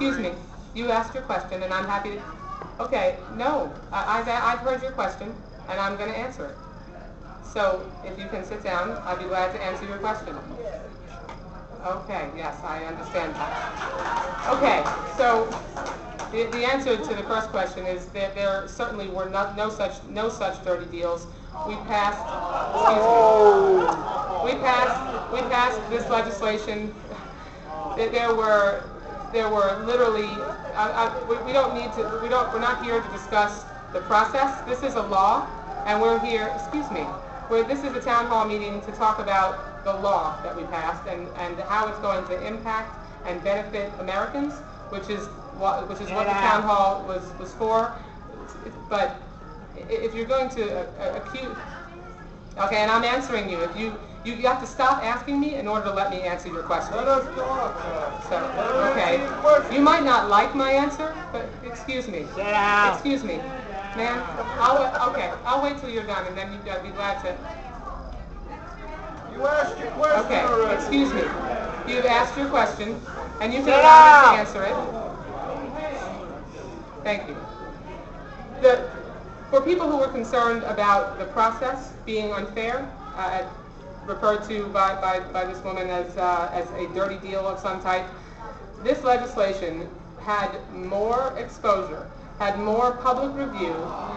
excuse me. You asked your question, and I'm happy to... Okay, no. I've heard your question, and I'm going to answer it. So, if you can sit down, I'd be glad to answer your question. Okay, yes, I understand that. Okay, so the answer to the first question is that there certainly were no such dirty deals. We passed, we passed this legislation. There were literally, we're not here to discuss the process. This is a law, and we're here, this is a town hall meeting to talk about the law that we passed and how it's going to impact and benefit Americans, which is what the town hall was for. But if you're going to accuse, okay, and I'm answering you. If you have to stop asking me in order to let me answer your question. Let us talk. So, okay. You might not like my answer, but excuse me. Sit down. Excuse me. Ma'am, I'll wait till you're done, and then you'd be glad to... You asked your question Okay, already. excuse me. You've asked your question, and you can allow me to answer it. Thank you. For people who were concerned about the process being unfair, referred to by this woman as a dirty deal of some type, this legislation had more exposure, had more public review,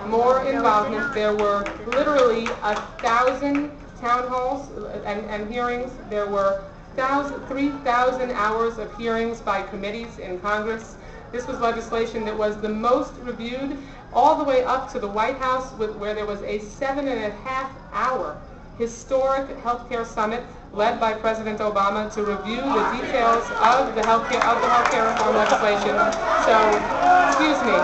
more involvement. There were literally 1,000 town halls and hearings. There were 3,000 hours of hearings by committees in Congress. This was legislation that was the most reviewed, all the way up to the White House, where there was a 7.5-hour historic healthcare summit led by President Obama to review the details of the healthcare reform legislation. So, excuse me.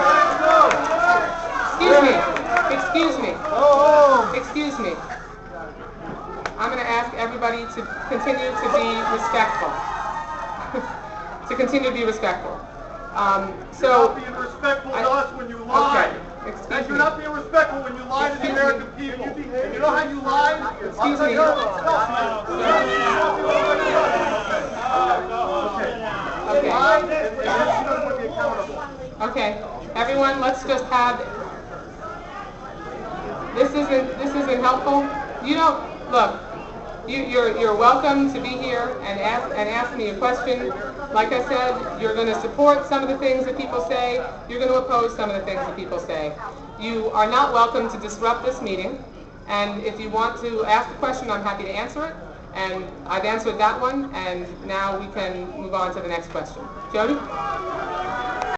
I'm going to ask everybody to continue to be respectful. You're not being respectful to us when you lie. And you're not being respectful when you lie to the American people. You know how you lie? Excuse me. Okay, everyone, let's just have... This isn't helpful. You don't... Look, you're welcome to be here and ask me a question. Like I said, you're going to support some of the things that people say. You're going to oppose some of the things that people say. You are not welcome to disrupt this meeting. And if you want to ask a question, I'm happy to answer it. And I've answered that one, and now we can move on to the next question. Jody?